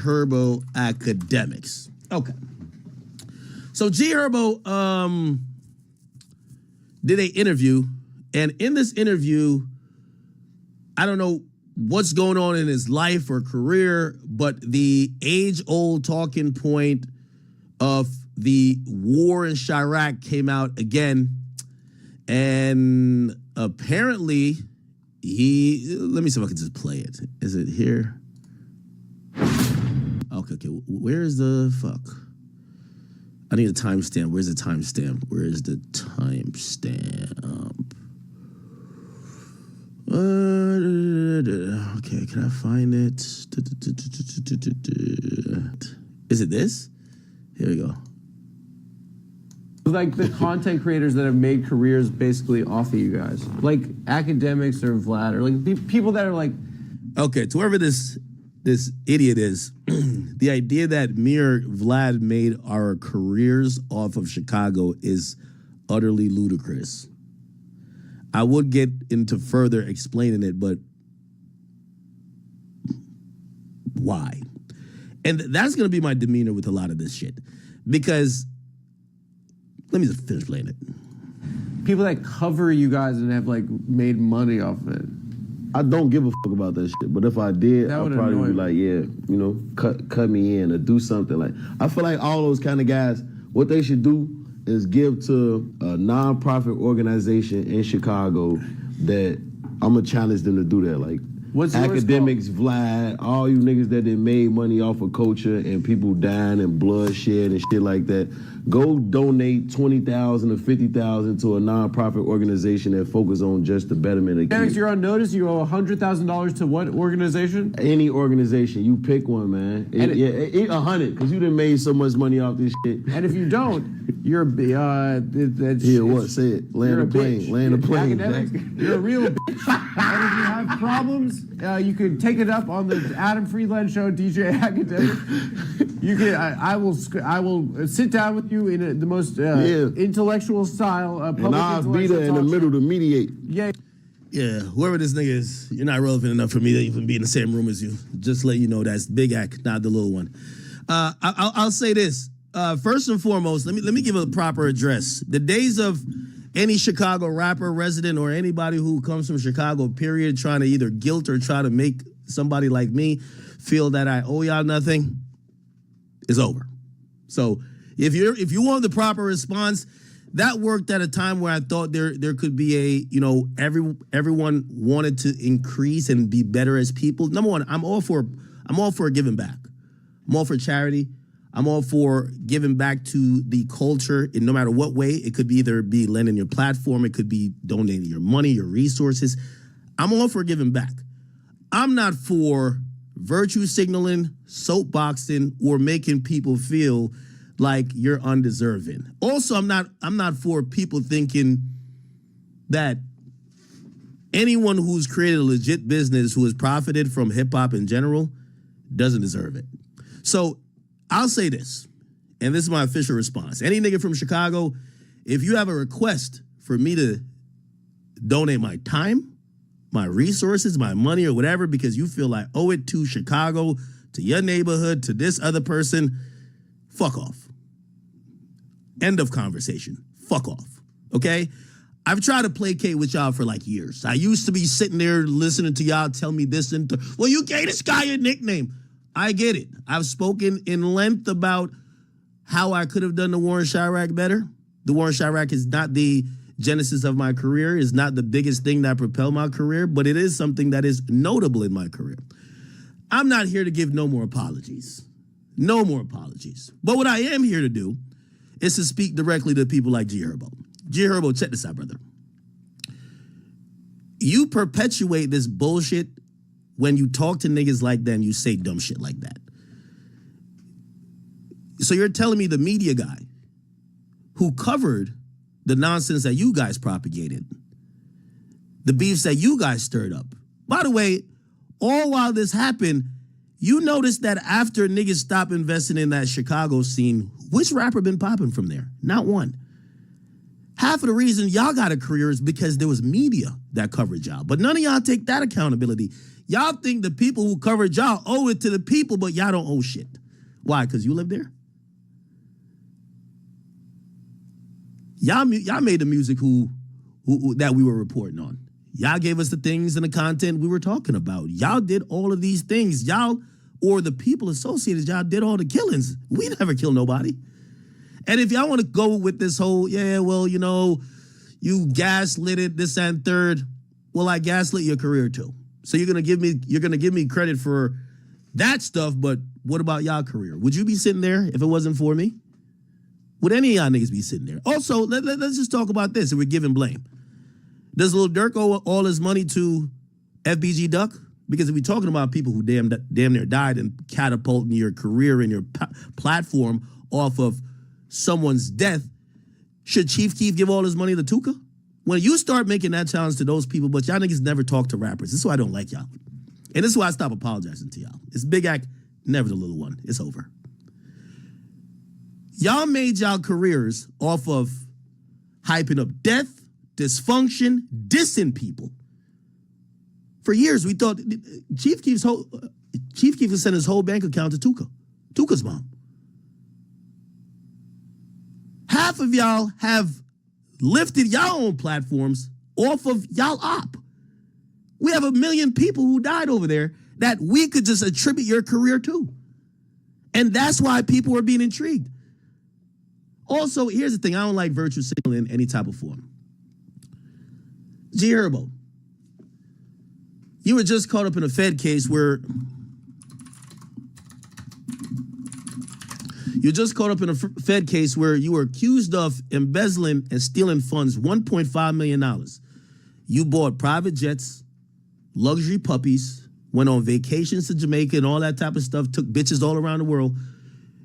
Herbo Akademiks. Okay. So G Herbo did an interview, and in this interview, I don't know what's going on in his life or career, but the age-old talking point of the war in Chirac came out again. And apparently let me see if I can just play it. Is it here? Okay. Where is the fuck? I need a timestamp. Where's the timestamp? Where is the timestamp? Okay, can I find it? Is it this? Here we go. Like the content creators that have made careers basically off of you guys, like Akademiks or Vlad, or like people that are like. Okay, to whoever this idiot is, the idea that me or Vlad made our careers off of Chicago is utterly ludicrous. I would get into further explaining it, but why? And that's going to be my demeanor with a lot of this shit. Because, let me just finish playing it. People that cover you guys and have like made money off of it. I don't give a fuck about that shit, but if I did, I'd probably be like, yeah, you know, cut me in or do something. Like, I feel like all those kind of guys, what they should do is give to a nonprofit organization in Chicago that I'm gonna challenge them to do that. Like, what's Akademiks, Vlad, all you niggas that done made money off of culture and people dying and bloodshed and shit like that. Go donate $20,000 or $50,000 to a nonprofit organization that focus on just the betterment of kids. You're on notice. You owe $100,000 to what organization? Any organization, you pick one, man. $100, because you done made so much money off this shit. And if you don't, you're what? Say it. Land a plane. Land a plane. You're a real bitch. And if you have problems, you can take it up on the Adam Friedland show, DJ Akademiks. You can. I will sit down with you in the most intellectual style. And I'll be there in the middle to mediate. Yeah, whoever this nigga is, you're not relevant enough for me to even be in the same room as you. Just let you know that's Big Ack, not the little one. I'll say this. First and foremost, let me give a proper address. The days of any Chicago rapper, resident, or anybody who comes from Chicago, period, trying to either guilt or try to make somebody like me feel that I owe y'all nothing is over. So if you want the proper response, that worked at a time where I thought there could be everyone wanted to increase and be better as people. Number one, I'm all for giving back. I'm all for charity. I'm all for giving back to the culture in no matter what way. It could be either be lending your platform, it could be donating your money, your resources. I'm all for giving back. I'm not for virtue signaling, soapboxing, or making people feel like you're undeserving. Also, I'm not for people thinking that anyone who's created a legit business who has profited from hip hop in general doesn't deserve it. So I'll say this, and this is my official response. Any nigga from Chicago, if you have a request for me to donate my time, my resources, my money, or whatever, because you feel I owe it to Chicago, to your neighborhood, to this other person, fuck off. End of conversation. Fuck off. Okay? I've tried to placate with y'all for like years. I used to be sitting there listening to y'all tell me this and well, you gave this guy a nickname. I get it. I've spoken in length about how I could have done the war in Chirac better. The war in Chirac is not the genesis of my career, is not the biggest thing that propelled my career, but it is something that is notable in my career. I'm not here to give no more apologies. No more apologies. But what I am here to do is to speak directly to people like G Herbo. G Herbo, check this out, brother. You perpetuate this bullshit when you talk to niggas like that and you say dumb shit like that. So you're telling me the media guy who covered the nonsense that you guys propagated, the beefs that you guys stirred up. By the way, all while this happened, you noticed that after niggas stopped investing in that Chicago scene, which rapper been popping from there? Not one. Half of the reason y'all got a career is because there was media that covered y'all. But none of y'all take that accountability. Y'all think the people who covered y'all owe it to the people, but y'all don't owe shit. Why? Because you live there? Y'all made the music who that we were reporting on. Y'all gave us the things and the content we were talking about. Y'all did all of these things. Y'all, or the people associated, y'all did all the killings. We never killed nobody. And if y'all want to go with this whole, you gaslit it, this and third, well, I gaslit your career too. So you're gonna give me credit for that stuff, but what about y'all career? Would you be sitting there if it wasn't for me? Would any of y'all niggas be sitting there? Also, let's just talk about this if we're giving blame. Does Lil Durk owe all his money to FBG Duck? Because if we're talking about people who damn near died and catapulting your career and your platform off of someone's death, should Chief Keef give all his money to Tuka? When you start making that challenge to those people, but y'all niggas never talk to rappers. This is why I don't like y'all. And this is why I stop apologizing to y'all. It's Big Act, never the little one. It's over. Y'all made y'all careers off of hyping up death, dysfunction, dissing people. For years, we thought Chief Keef would send his whole bank account to Tuka's mom. Half of y'all have lifted y'all own platforms off of y'all op. We have 1 million people who died over there that we could just attribute your career to. And that's why people were being intrigued. Also, here's the thing. I don't like virtue signaling in any type of form. G. Herbo, you were just caught up in a Fed case where you were accused of embezzling and stealing funds, $1.5 million. You bought private jets, luxury puppies, went on vacations to Jamaica and all that type of stuff, took bitches all around the world.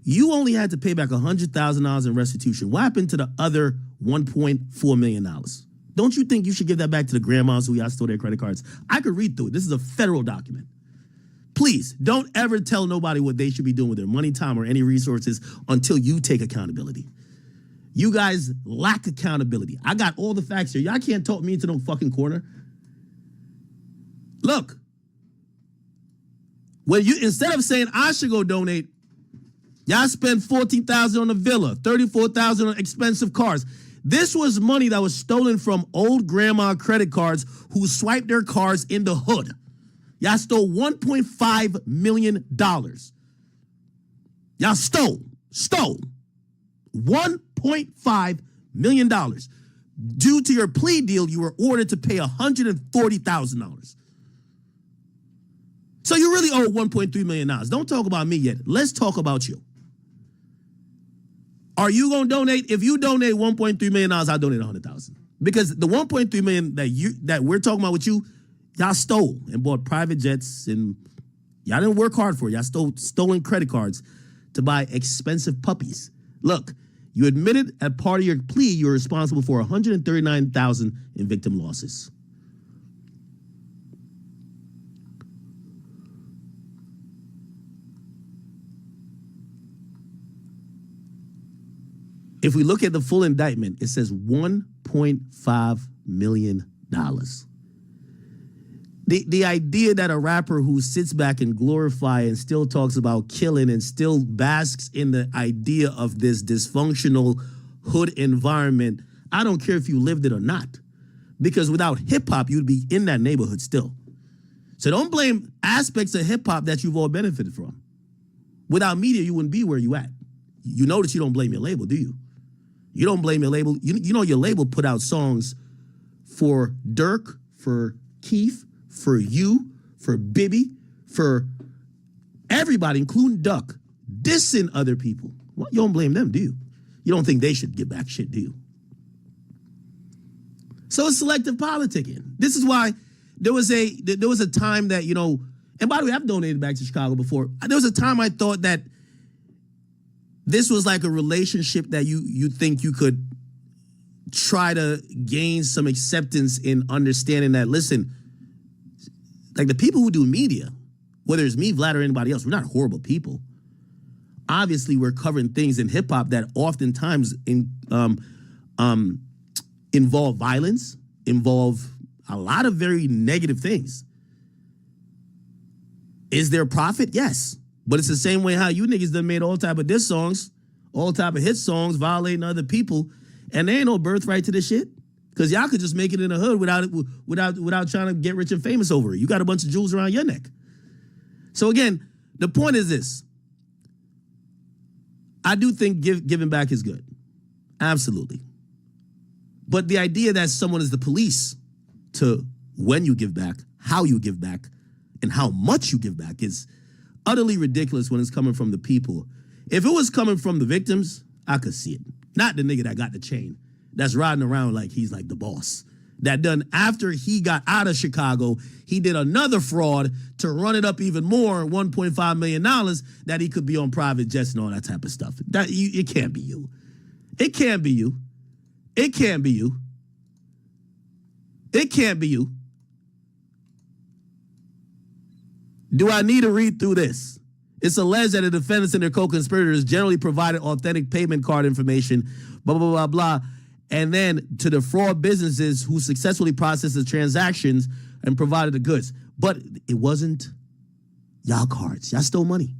You only had to pay back $100,000 in restitution. What happened to the other $1.4 million? Don't you think you should give that back to the grandmas who y'all stole their credit cards? I could read through it. This is a federal document. Please, don't ever tell nobody what they should be doing with their money, time, or any resources until you take accountability. You guys lack accountability. I got all the facts here. Y'all can't talk me into no fucking corner. Look, when you, instead of saying I should go donate, y'all spend $14,000 on a villa, $34,000 on expensive cars. This was money that was stolen from old grandma credit cards who swiped their cars in the hood. Y'all stole $1.5 million. Y'all stole $1.5 million. Due to your plea deal, you were ordered to pay $140,000. So you really owe $1.3 million. Don't talk about me yet. Let's talk about you. Are you going to donate? If you donate $1.3 million, I'll donate $100,000. Because the $1.3 million that we're talking about with you, y'all stole and bought private jets, and y'all didn't work hard for it. Y'all stole stolen credit cards to buy expensive puppies. Look, you admitted as part of your plea you're responsible for $139,000 in victim losses. If we look at the full indictment, it says $1.5 million. The idea that a rapper who sits back and glorifies and still talks about killing and still basks in the idea of this dysfunctional hood environment, I don't care if you lived it or not. Because without hip-hop, you'd be in that neighborhood still. So don't blame aspects of hip-hop that you've all benefited from. Without media, you wouldn't be where you at. You notice you don't blame your label, do you? You don't blame your label. You know your label put out songs for Durk, for Keef, for you, for Bibby, for everybody, including Duck, dissing other people. Well, you don't blame them, do you? You don't think they should get back shit, do you? So it's selective politicking. This is why there was a time that, and by the way, I've donated back to Chicago before. There was a time I thought that this was like a relationship that you think you could try to gain some acceptance in understanding that, listen, like the people who do media, whether it's me, Vlad, or anybody else, we're not horrible people. Obviously, we're covering things in hip-hop that oftentimes involve violence, involve a lot of very negative things. Is there profit? Yes. But it's the same way how you niggas done made all type of diss songs, all type of hit songs, violating other people, and there ain't no birthright to this shit. Because y'all could just make it in the hood without trying to get rich and famous over it. You got a bunch of jewels around your neck. So again, the point is this. I do think giving back is good. Absolutely. But the idea that someone is the police to when you give back, how you give back, and how much you give back is utterly ridiculous when it's coming from the people. If it was coming from the victims, I could see it. Not the nigga that got the chain, that's riding around like he's like the boss. That done after he got out of Chicago, he did another fraud to run it up even more, $1.5 million, that he could be on private jets and all that type of stuff. It can't be you. It can't be you. It can't be you. It can't be you. Do I need to read through this? It's alleged that the defendants and their co-conspirators generally provided authentic payment card information, blah, blah, blah, blah, and then to the fraud businesses who successfully processed the transactions and provided the goods. But it wasn't y'all cards. Y'all stole money.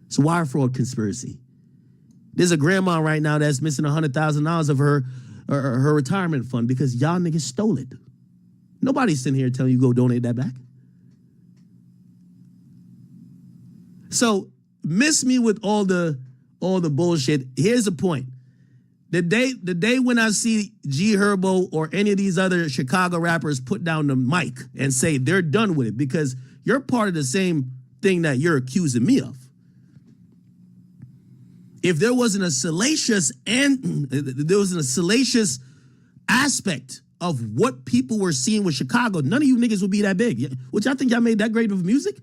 It's a wire fraud conspiracy. There's a grandma right now that's missing $100,000 of her retirement fund because y'all niggas stole it. Nobody's sitting here telling you go donate that back. So miss me with all the bullshit. Here's the point. The day when I see G Herbo or any of these other Chicago rappers put down the mic and say they're done with it because you're part of the same thing that you're accusing me of. If there wasn't a salacious aspect of what people were seeing with Chicago, none of you niggas would be that big. Which I think y'all made that great of music.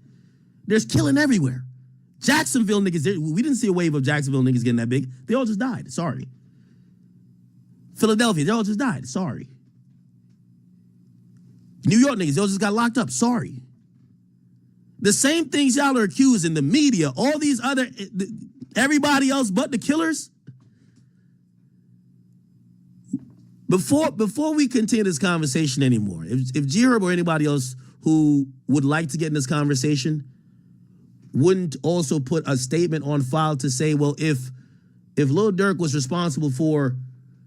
There's killing everywhere. Jacksonville niggas, we didn't see a wave of Jacksonville niggas getting that big. They all just died. Sorry. Philadelphia, they all just died. Sorry. New York niggas, they all just got locked up. Sorry. The same things y'all are accusing, the media, all these other, everybody else but the killers. Before we continue this conversation anymore, if G Herb or anybody else who would like to get in this conversation wouldn't also put a statement on file to say, well, if Lil Durk was responsible for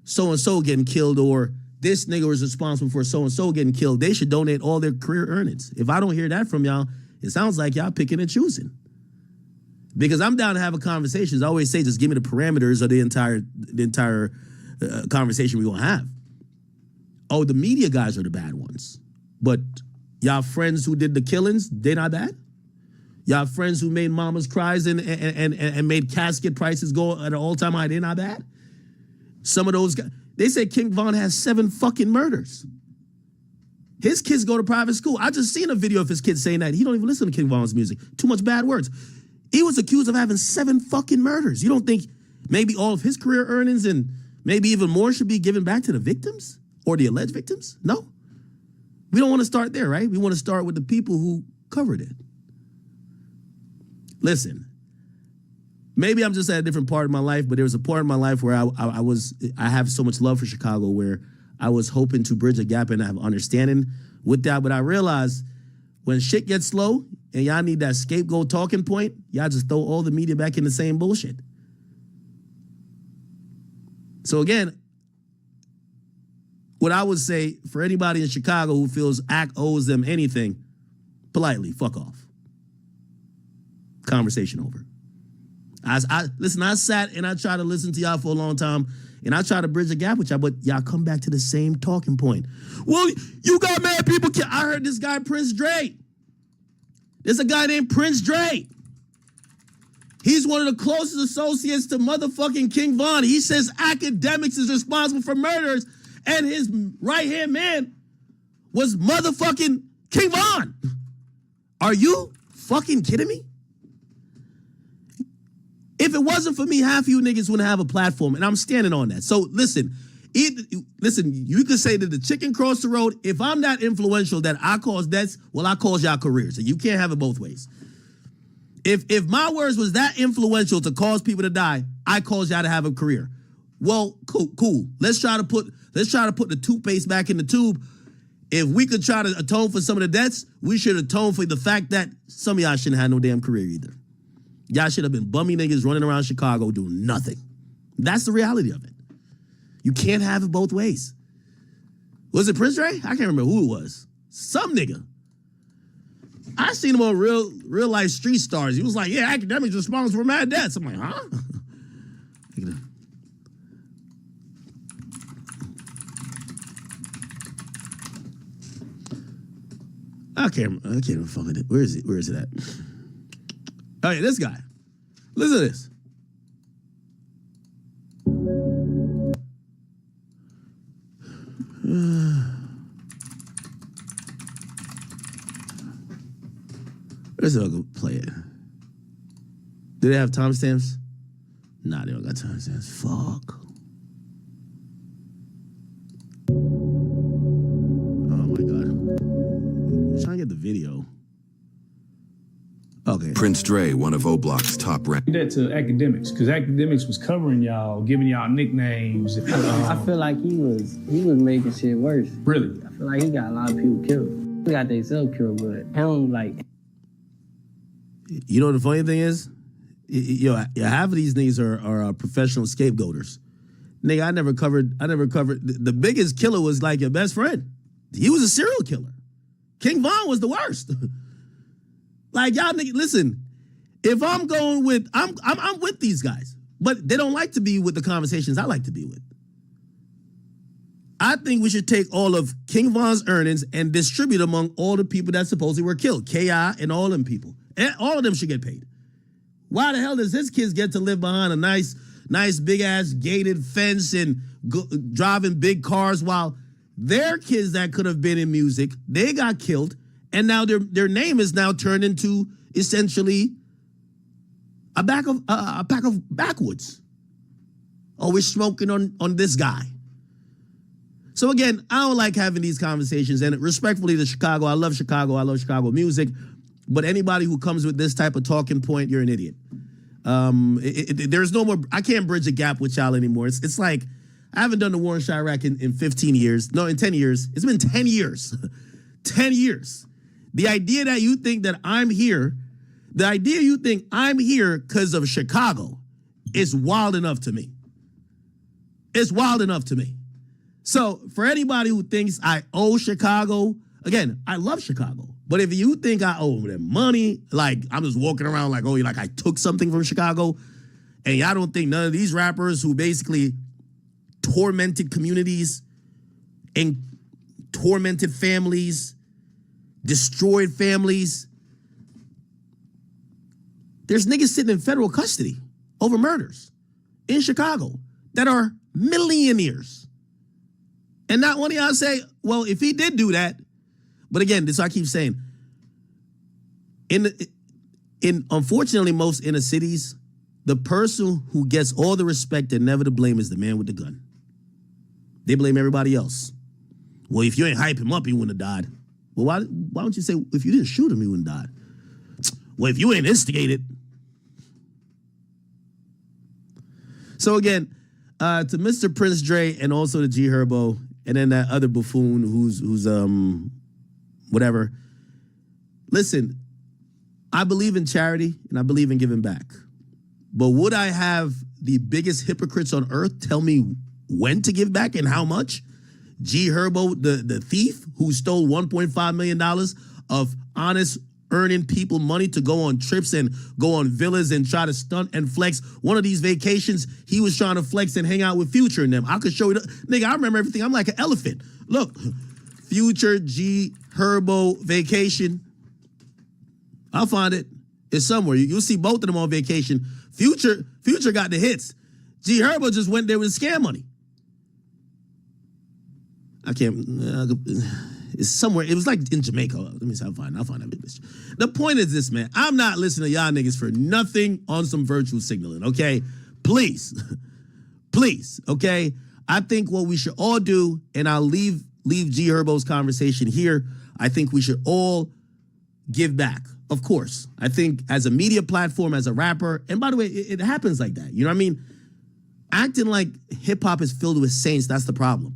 so-and-so getting killed or this nigga was responsible for so-and-so getting killed, they should donate all their career earnings. If I don't hear that from y'all, it sounds like y'all picking and choosing. Because I'm down to have a conversation. As I always say, just give me the parameters of the entire conversation we're going to have. Oh, the media guys are the bad ones. But y'all friends who did the killings, they not bad? Y'all friends who made mamas cries and made casket prices go at an all-time high, they not bad? Some of those guys, they say King Von has 7 fucking murders. His kids go to private school. I just seen a video of his kids saying that. He don't even listen to King Von's music. Too much bad words. He was accused of having 7 fucking murders. You don't think maybe all of his career earnings and maybe even more should be given back to the victims or the alleged victims? No. We don't want to start there, right? We want to start with the people who covered it. Listen, maybe I'm just at a different part of my life, but there was a part of my life where I have so much love for Chicago where I was hoping to bridge a gap and have understanding with that. But I realized when shit gets slow and y'all need that scapegoat talking point, y'all just throw all the media back in the same bullshit. So again, what I would say for anybody in Chicago who feels ACT owes them anything, politely, fuck off. Conversation over. Listen, I sat and I tried to listen to y'all for a long time, and I try to bridge the gap with y'all, but y'all come back to the same talking point. Well, you got mad people. I heard this guy, Prince Dre. There's a guy named Prince Dre. He's one of the closest associates to motherfucking King Von. He says Akademiks is responsible for murders, and his right-hand man was motherfucking King Von. Are you fucking kidding me? If it wasn't for me, half of you niggas wouldn't have a platform, and I'm standing on that. So listen, you could say that the chicken crossed the road. If I'm that influential that I cause deaths, well, I cause y'all careers. So you can't have it both ways. If my words was that influential to cause people to die, I cause y'all to have a career. Well, cool. Let's try to put the toothpaste back in the tube. if we could try to atone for some of the debts, we should atone for the fact that some of y'all shouldn't have no damn career either. Y'all should have been bummy niggas running around Chicago doing nothing. That's the reality of it. You can't have it both ways. Was it Prince Dre? I can't remember who it was. Some nigga. I seen him on real life street stars. He was like, yeah, Akademiks responsible for mad debts. I'm like, huh? I can't even fuck with it. Where is it? Where is it at? Oh yeah, this guy. Listen to this. Let's go play it. Do they have timestamps? Nah, they don't got timestamps. Fuck. Oh my God. I'm trying to get the video. Okay. Prince Dre, one of O-Block's top ranked. That to Akademiks, because Akademiks was covering y'all, giving y'all nicknames. I feel like he was making shit worse. Really? I feel like he got a lot of people killed. He got themselves killed, but him like. You know what the funny thing is? Half of these niggas are professional scapegoaters. Nigga, I never covered. The biggest killer was like your best friend. He was a serial killer. King Von was the worst. Like y'all niggas, listen. If I'm going with, I'm with these guys, but they don't like to be with the conversations I like to be with. I think we should take all of King Von's earnings and distribute among all the people that supposedly were killed, K.I. and all them people. And all of them should get paid. Why the hell does his kids get to live behind a nice big ass gated fence and driving big cars while their kids that could have been in music, they got killed, and now their name is now turned into essentially a pack of backwoods. Oh, we're smoking on this guy. So again, I don't like having these conversations, and respectfully to Chicago, I love Chicago music. But anybody who comes with this type of talking point, you're an idiot. There's no more, I can't bridge a gap with y'all anymore. It's like, I haven't done the war in Chirac in 15 years. No, in 10 years. It's been 10 years. 10 years. The idea that you think that I'm here, the idea you think I'm here because of Chicago is wild enough to me. It's wild enough to me. So for anybody who thinks I owe Chicago, again, I love Chicago. But if you think I owe them money, like I'm just walking around like, oh, like I took something from Chicago, and y'all don't think none of these rappers who basically tormented communities and tormented families, destroyed families, there's niggas sitting in federal custody over murders in Chicago that are millionaires. And not one of y'all say, well, if he did do that, but again, this I keep saying, in unfortunately most inner cities, the person who gets all the respect and never the blame is the man with the gun. They blame everybody else. Well, if you ain't hype him up, he wouldn't have died. Well, why don't you say, if you didn't shoot him, he wouldn't have died? Well, if you ain't instigated. So again, to Mr. Prince Dre and also to G Herbo, and then that other buffoon who's whatever. Listen, I believe in charity and I believe in giving back. But would I have the biggest hypocrites on earth tell me when to give back and how much? G Herbo, the thief who stole $1.5 million of honest earning people money to go on trips and go on villas and try to stunt and flex. One of these vacations, he was trying to flex and hang out with Future and them. I could show you, nigga, I remember everything. I'm like an elephant. Look, Future, G Herbo vacation. I'll find it. It's somewhere. You'll see both of them on vacation. Future got the hits. G Herbo just went there with scam money. I can't. It's somewhere. It was like in Jamaica. Let me see. I'll find that bitch. The point is this, man. I'm not listening to y'all niggas for nothing on some virtual signaling. Okay, please, please. Okay. I think what we should all do, and I'll leave G Herbo's conversation here. I think we should all give back. Of course. I think as a media platform, as a rapper, and by the way, it happens like that. You know what I mean? Acting like hip hop is filled with saints, that's the problem.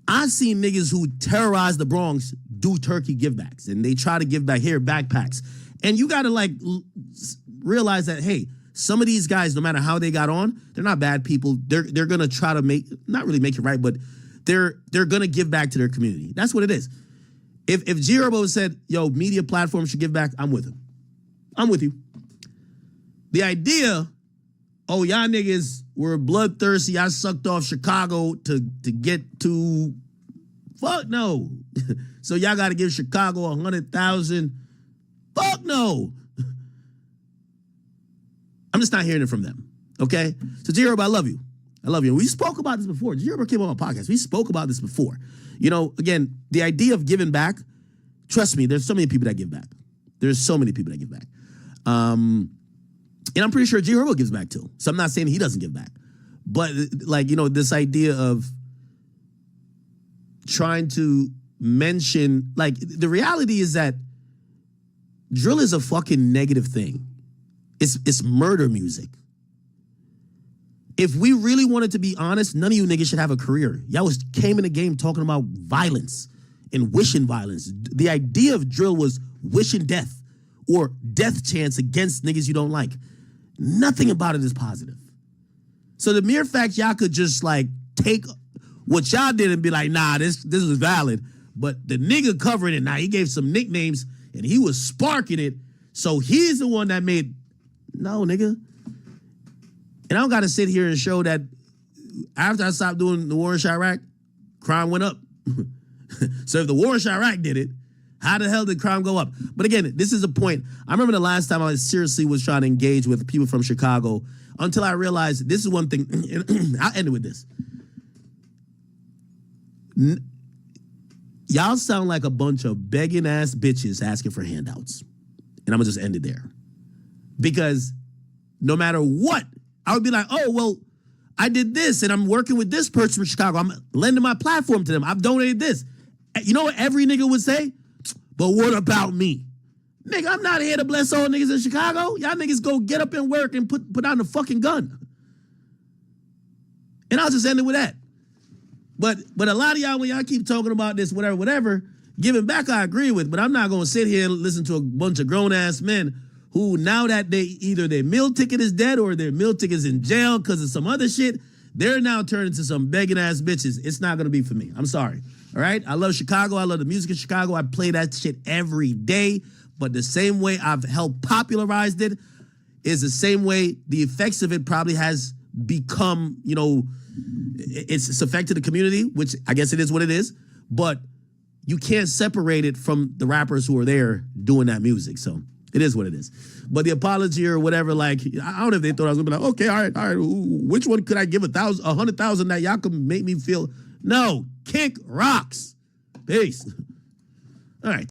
I've seen niggas who terrorize the Bronx do turkey givebacks, and they try to give back here backpacks. And you gotta like realize that, hey, some of these guys, no matter how they got on, they're not bad people. They're gonna try to not really make it right, but they're gonna give back to their community. That's what it is. If Herbo said, yo, media platforms should give back, I'm with him. I'm with you. The idea, oh, y'all niggas were bloodthirsty, I sucked off Chicago to get to, fuck no. So y'all gotta give Chicago 100,000. Fuck no. I'm just not hearing it from them, okay? So Herbo, I love you. I love you. We spoke about this before. Herbo came on my podcast. We spoke about this before. You know, again, the idea of giving back, trust me, there's so many people that give back. There's so many people that give back. And I'm pretty sure Herbo gives back too. So I'm not saying he doesn't give back. But like, you know, this idea of trying to mention, like, the reality is that drill is a fucking negative thing. It's murder music. If we really wanted to be honest, none of you niggas should have a career. Y'all came in the game talking about violence and wishing violence. The idea of drill was wishing death or death chance against niggas you don't like. Nothing about it is positive. So the mere fact y'all could just like take what y'all did and be like, nah, this was valid. But the nigga covering it now, he gave some nicknames and he was sparking it. So he's the one that made, no, nigga. And I don't got to sit here and show that after I stopped doing the war in Chirac, crime went up. So if the war in Chirac did it, how the hell did crime go up? But again, this is a point. I remember the last time I seriously was trying to engage with people from Chicago until I realized this is one thing. I'll end it with this. Y'all sound like a bunch of begging ass bitches asking for handouts. And I'm going to just end it there. Because no matter what, I would be like, oh, well, I did this and I'm working with this person from Chicago. I'm lending my platform to them. I've donated this. You know what every nigga would say? But what about me? Nigga, I'm not here to bless all niggas in Chicago. Y'all niggas go get up and work and put down the fucking gun. And I'll just end it with that. But a lot of y'all, when y'all keep talking about this, whatever, giving back I agree with, but I'm not going to sit here and listen to a bunch of grown-ass men who now that either their meal ticket is dead or their meal ticket is in jail because of some other shit, they're now turning to some begging ass bitches. It's not going to be for me. I'm sorry. All right? I love Chicago. I love the music in Chicago. I play that shit every day. But the same way I've helped popularized it is the same way the effects of it probably has become, you know, it's affected the community, which I guess it is what it is. But you can't separate it from the rappers who are there doing that music. So it is what it is. But the apology or whatever, like, I don't know if they thought I was gonna be like, okay, all right, which one could I give 100,000 that y'all can make me feel? No, kick rocks. Peace. All right.